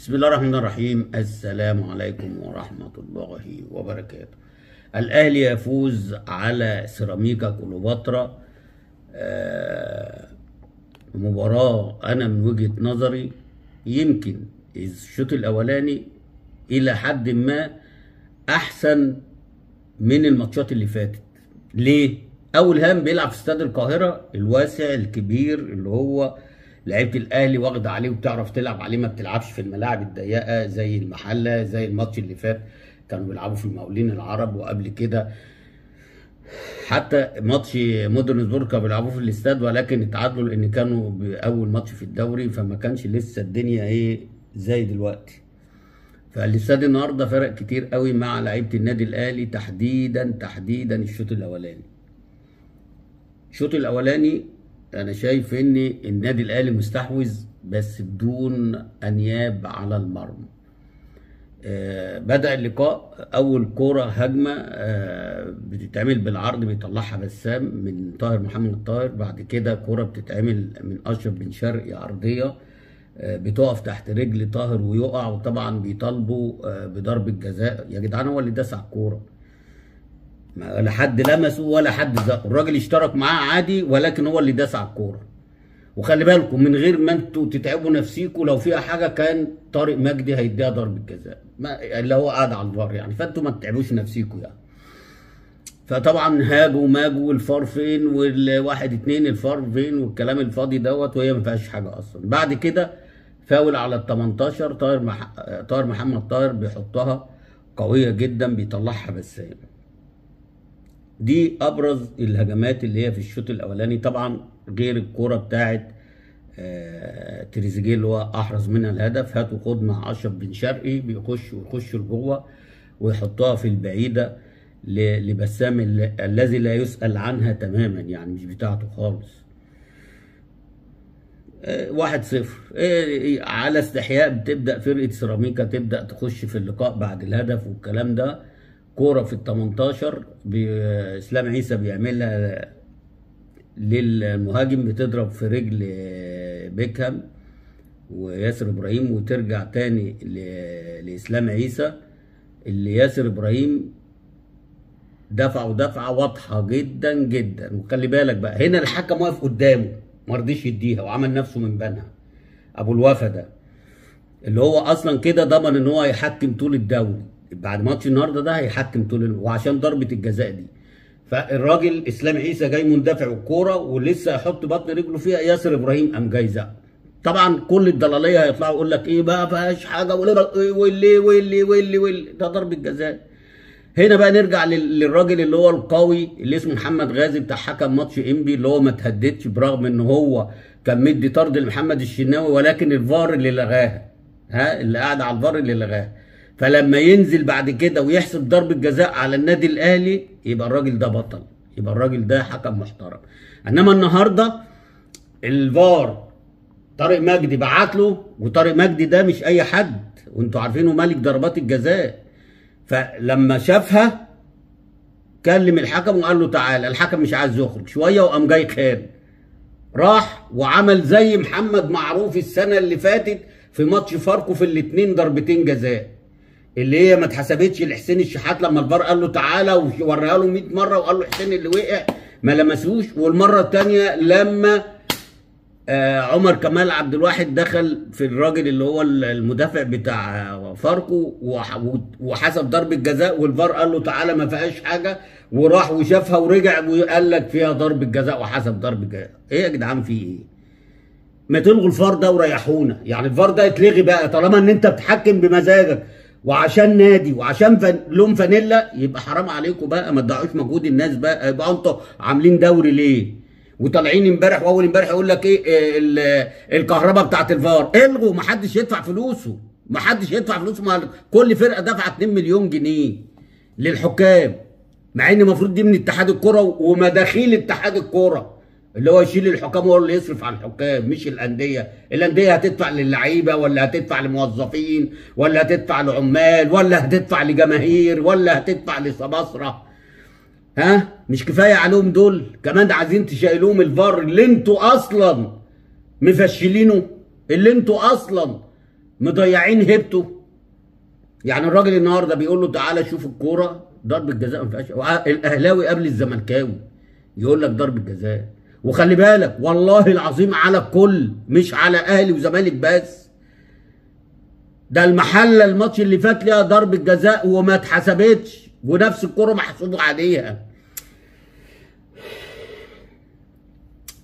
بسم الله الرحمن الرحيم. السلام عليكم ورحمة الله وبركاته. الأهلي يفوز على سيراميكا كليوباترا. مباراة أنا من وجهة نظري يمكن الشوط الأولاني إلى حد ما أحسن من الماتشات اللي فاتت. ليه؟ أول هام بيلعب في استاد القاهرة الواسع الكبير اللي هو لعيبه الاهلي واخده عليه وبتعرف تلعب عليه، ما بتلعبش في الملاعب الضيقه زي المحله، زي الماتش اللي فات كانوا بيلعبوا في المقاولين العرب، وقبل كده حتى ماتش مودرن سبورت كانوا بيلعبوه في الاستاد ولكن اتعادلوا لان كانوا باول ماتش في الدوري، فما كانش لسه الدنيا زي دلوقتي. فالاستاد النهارده فرق كتير قوي مع لعيبه النادي الاهلي، تحديدا الشوط الاولاني. الشوط الاولاني أنا شايف إن النادي الأهلي مستحوذ بس بدون أنياب على المرمى. بدأ اللقاء أول كورة هجمة بتتعمل بالعرض بيطلعها بسام من طاهر محمد طاهر، بعد كده كورة بتتعمل من أشرف بن شرقي عرضية بتقف تحت رجل طاهر ويقع، وطبعا بيطالبوا بضربة جزاء. يا جدعان هو اللي داس على الكورة، لا حد لمسه ولا حد زقه، الراجل اشترك معاه عادي ولكن هو اللي داس على الكوره. وخلي بالكم من غير ما انتوا تتعبوا نفسيكم، لو فيها حاجه كان طارق مجدي هيديها ضربه جزاء، اللي هو قاعد على الفار يعني، فانتوا ما تتعبوش نفسيكم يعني. فطبعا هاجوا ماجوا الفار فين والواحد اتنين الفار فين والكلام الفاضي دوت، وهي ما فيهاش حاجه اصلا. بعد كده فاول على ال 18 طاهر محمد طاهر بيحطها قويه جدا بيطلعها بسام. دي ابرز الهجمات اللي هي في الشوط الاولاني، طبعا غير الكوره بتاعت تريزيجيه اللي هو احرز منها الهدف. هات وخد مع اشرف بن شرقي ويخش لجوه ويحطها في البعيده لبسام الذي لا يسأل عنها تماما، يعني مش بتاعته خالص. 1-0 على استحياء بتبدا فرقه سيراميكا تبدا تخش في اللقاء بعد الهدف والكلام ده. كوره في ال 18 اسلام عيسى بيعملها للمهاجم، بتضرب في رجل بيكهام وياسر ابراهيم وترجع تاني لاسلام عيسى، اللي ياسر ابراهيم دفعه واضحه جدا جدا. وخلي بالك بقى هنا الحكم واقف قدامه ما رضيش يديها وعمل نفسه من بنها. ابو الوفا ده اللي هو اصلا كده ضمن ان هو هيحكم طول الدوري، بعد ماتش النهارده ده هيحكم وعشان ضربه الجزاء دي. فالراجل اسلام عيسى جاي مندفع الكوره ولسه هيحط بطن رجله فيها، ياسر ابراهيم قام جاي زق. طبعا كل الضلاليه هيطلعوا يقول لك بقى فيهاش حاجه واللي ده ضربه جزاء. هنا بقى نرجع للراجل اللي هو القوي اللي اسمه محمد غازي بتاع حكم ماتش انبي، اللي هو ما تهددش برغم ان هو كان مدي طرد لمحمد الشناوي، ولكن الفار اللي لغاها، اللي قاعد على الفار اللي لغاها. فلما ينزل بعد كده ويحسب ضربة جزاء على النادي الاهلي يبقى الراجل ده بطل، يبقى الراجل ده حكم محترم. انما النهارده الفار طارق مجدي بعت له، وطارق مجدي ده مش اي حد وانتوا عارفينه ملك ضربات الجزاء. فلما شافها كلم الحكم وقال له تعالى، الحكم مش عايز يخرج شويه وقام جاي خارج، راح وعمل زي محمد معروف السنه اللي فاتت في ماتش فاركو في الاثنين ضربتين جزاء اللي هي ما اتحسبتش لحسين الشحات، لما الفار قال له تعالى ووريها له 100 مره وقال له حسين اللي وقع ما لمسوش. والمره الثانيه لما عمر كمال عبد الواحد دخل في الراجل اللي هو المدافع بتاع فاركو وحسب ضربه جزاء والفار قال له تعالى ما فيهاش حاجه، وراح وشافها ورجع وقال لك فيها ضربه جزاء وحسب ضربه جزاء. ايه يا جدعان في ايه؟ ما تلغوا الفار ده وريحونا، يعني الفار ده يتلغي بقى طالما ان انت بتحكم بمزاجك وعشان نادي وعشان لون فانيلا، يبقى حرام عليكم بقى ما تضيعوش مجهود الناس بقى. يبقى انتوا عاملين دوري ليه؟ وطالعين امبارح واول امبارح يقول لك الكهرباء بتاعت الفار الغوا، ما حدش يدفع فلوسه، ما حدش يدفع فلوسه. كل فرقه دفعت 2 مليون جنيه للحكام، مع ان المفروض دي من اتحاد الكره ومداخيل اتحاد الكره اللي هو يشيل الحكام هو اللي يصرف على الحكام مش الانديه. الانديه هتدفع للعيبه ولا هتدفع لموظفين ولا هتدفع لعمال ولا هتدفع لجماهير ولا هتدفع لسباصره؟ مش كفايه عليهم دول كمان عايزين تشيلوهم الفار اللي انتوا اصلا مفشلينه، اللي انتوا اصلا مضيعين هيبته. يعني الراجل النهارده بيقول له تعالى شوف الكوره، ضربه جزاء ما فيهاش. الاهلاوي قبل الزملكاوي يقول لك ضربه جزاء. وخلي بالك والله العظيم على الكل، مش على اهلي وزمالك بس. ده المحله الماتش اللي فات ليها ضربه جزاء وما اتحسبتش، ونفس الكوره محسوب عليها.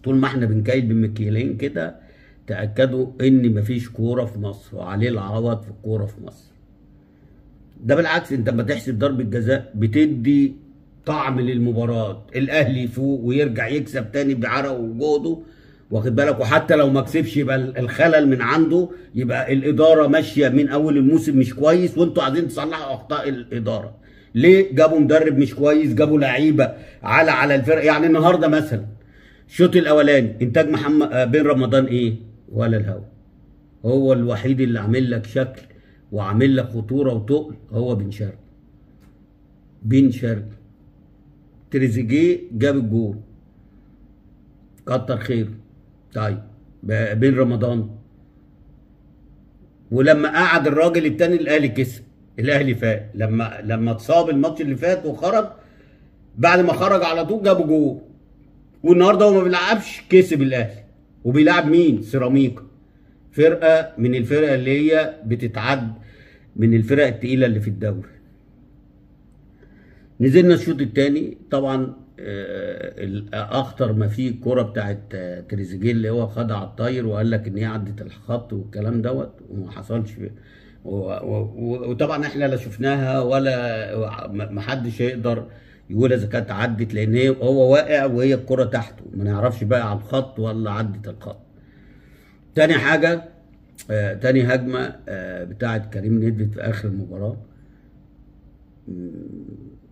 طول ما احنا بنكيل بمكيالين كده، تاكدوا ان مفيش كوره في مصر وعليه العوض في الكوره في مصر. ده بالعكس، انت لما تحسب ضربه جزاء بتدي طعم للمباراه، الاهلي يفوق ويرجع يكسب تاني بعرقه وجهده، واخد بالك. وحتى لو ما كسبش يبقى الخلل من عنده، يبقى الاداره ماشيه من اول الموسم مش كويس، وانتوا عايزين تصلحوا اخطاء الاداره. ليه؟ جابوا مدرب مش كويس، جابوا لعيبه على الفرق. يعني النهارده مثلا الشوط الاولاني انتاج محمد بن رمضان ايه؟ ولا الهوا. هو الوحيد اللي عامل لك شكل وعامل لك خطوره وتقل هو بن شرقي. تريزيجيه جاب الجول، كتر خيره. طيب بن رمضان، ولما قعد الراجل التاني الاهلي كسب، الاهلي فاق. لما اتصاب الماتش اللي فات وخرج، بعد ما خرج على طول جابوا جول. والنهارده هو ما بيلعبش، كسب الاهلي. وبيلعب مين؟ سيراميكا، فرقه من الفرق اللي هي بتتعد من الفرق التقيله اللي في الدوري. نزلنا الشوط الثاني، طبعا اخطر ما فيه الكوره بتاعت تريزيجيه اللي هو خدها على الطاير وقال لك ان هي عدت الخط والكلام دوت، وما حصلش. وطبعا احنا لا شفناها ولا ما حدش يقدر يقول اذا كانت عدت، لان هو واقع وهي الكوره تحته، ما نعرفش بقى على الخط ولا عدت الخط. تاني حاجه، تاني هجمه بتاعت كريم نيدفيد في اخر المباراه،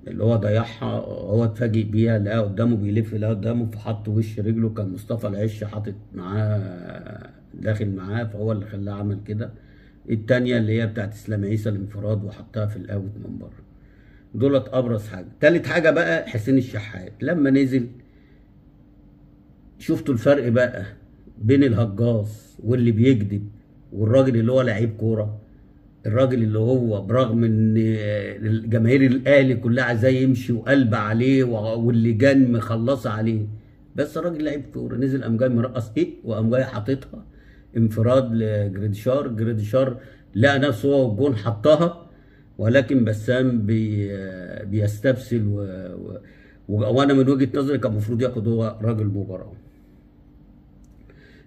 اللي هو ضيعها، هو اتفاجئ بيها، لقاه قدامه بيلف، لقاه قدامه فحط وش رجله، كان مصطفى العش حاطط معاه داخل معاه، فهو اللي خلاه عمل كده. التانية اللي هي بتاعت اسلام عيسى الانفراد وحطها في الاوت من بره. دولت ابرز حاجه. تالت حاجه بقى حسين الشحات لما نزل، شفتوا الفرق بقى بين الهجاص واللي بيكذب والراجل اللي هو لعيب كوره. الراجل اللي هو برغم ان الجماهير الاهلي كلها عايزاه يمشي وقلب عليه واللجان مخلصه عليه، بس الراجل لعيب كوره، نزل قام جاي مرقص وقام جاي حاططها انفراد جريديشار لقى نفسه هو والجون حطها، ولكن بسام بيستبسل وانا من وجهه نظري كان المفروض ياخد هو راجل مباراه.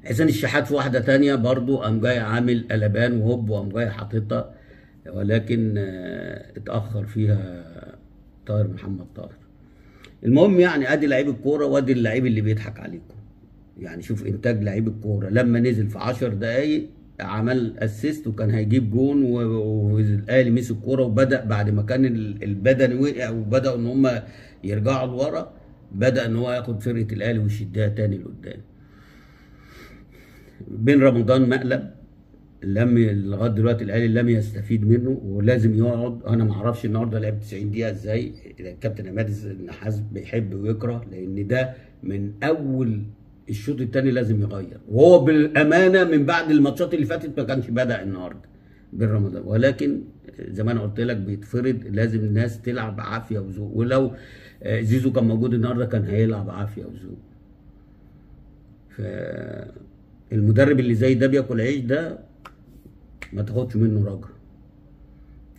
حسين الشحات في واحده تانية برضو قام جاي عامل قلبان وهوب وقام جاي حاططها، ولكن اتاخر فيها محمد طاهر. المهم يعني ادي لعيب الكوره وادي اللعيب اللي بيضحك عليكم. يعني شوف انتاج لعيب الكوره لما نزل في 10 دقايق عمل اسيست وكان هيجيب جون، والاهلي مسك الكوره وبدا بعد ما كان البدني وقع وبداوا ان هم يرجعوا لورا، بدا ان هو ياخد فرقه الاهلي ويشدها تاني لقدام. بن رمضان مقلب لغايه دلوقتي الاهلي لم يستفيد منه ولازم يقعد. انا ما اعرفش النهارده لعب 90 دقيقه ازاي. الكابتن عماد النحاس بيحب ويكره، لان ده من اول الشوط الثاني لازم يغير، وهو بالامانه من بعد الماتشات اللي فاتت ما كانش بدا النهارده بن رمضان، ولكن زي ما انا قلت لك بيتفرض، لازم الناس تلعب بعافيه وذوق. ولو زيزو كان موجود النهارده كان هيلعب بعافيه وذوق. فالمدرب اللي زي ده بياكل عيش ده ما تاخدش منه رجل،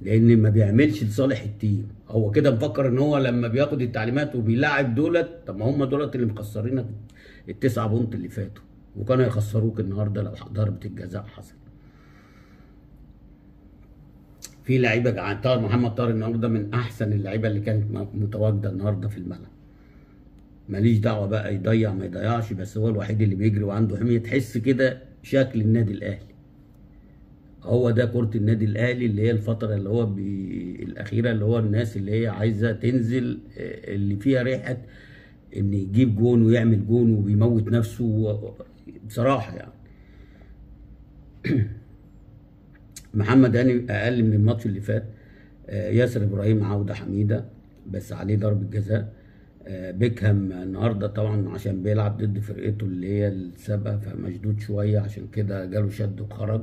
لان ما بيعملش لصالح التيم. هو كده مفكر ان هو لما بياخد التعليمات وبيلاعب دولت، طب ما هم دولت اللي مخسرينك ال9 بونت اللي فاتوا، وكانوا يخسروك النهارده لو ضربه الجزاء حصل. في لعيبه طاهر محمد طاهر النهارده من احسن اللعيبه اللي كانت متواجده النهارده في الملعب. ماليش دعوه بقى يضيع ما يضيعش، بس هو الوحيد اللي بيجري وعنده حميه، تحس كده شكل النادي الاهلي. هو ده كرة النادي الاهلي اللي هي الفترة اللي هو الاخيرة، اللي هو الناس اللي هي عايزة تنزل، اللي فيها ريحة ان يجيب جون ويعمل جون وبيموت نفسه بصراحة يعني. محمد هاني اقل من الماتش اللي فات. ياسر ابراهيم عودة حميدة بس عليه ضربة جزاء. بيكهام النهارده طبعا عشان بيلعب ضد فرقته اللي هي السابقة فمشدود شوية، عشان كده جاله شد وخرج.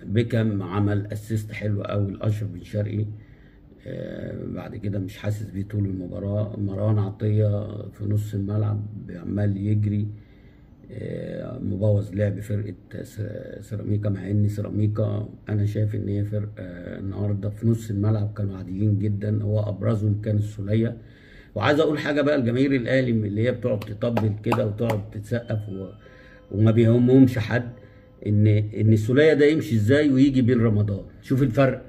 بيكهام عمل اسيست حلو قوي لاشرف بن شرقي. بعد كده مش حاسس بيه طول المباراه. مروان عطيه في نص الملعب عمال يجري، مبوظ لعب فرقه سيراميكا، مع ان سيراميكا انا شايف ان هي فرقه النهارده في نص الملعب كانوا عاديين جدا، هو ابرزهم كان السوليه. وعايز اقول حاجه بقى لجماهير الاهلي اللي هي بتقعد تطبل كده وتقعد تتسقف وما بيهمهمش حد، ان السوليه ده يمشي ازاي ويجي بين رمضان. شوف الفرق،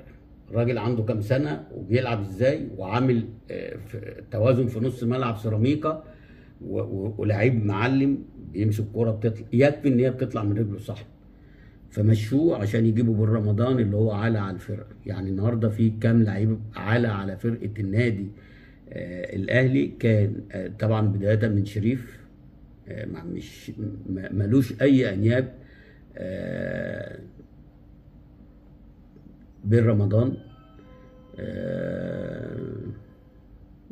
الراجل عنده كام سنه وبيلعب ازاي وعامل توازن في نص ملعب سيراميكا، ولعيب معلم بيمسك الكوره بتطلع، يكفي ان هي بتطلع من رجله صح. فمشوه عشان يجيبوا بن رمضان اللي هو عالة على الفرقه. يعني النهارده في كام لعيب عالة على فرقه النادي الاهلي. كان طبعا بدايه من شريف، مش ملوش اي انياب، بن رمضان،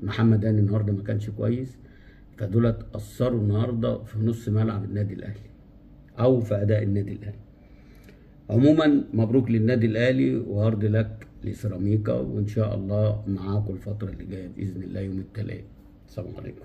محمد هاني النهارده ما كانش كويس. فدولت اثروا النهارده في نص ملعب النادي الاهلي او في اداء النادي الاهلي. عموما مبروك للنادي الاهلي وهارد لك لسيراميكا، وان شاء الله معاكم الفتره اللي جايه باذن الله يوم الثلاث. السلام عليكم.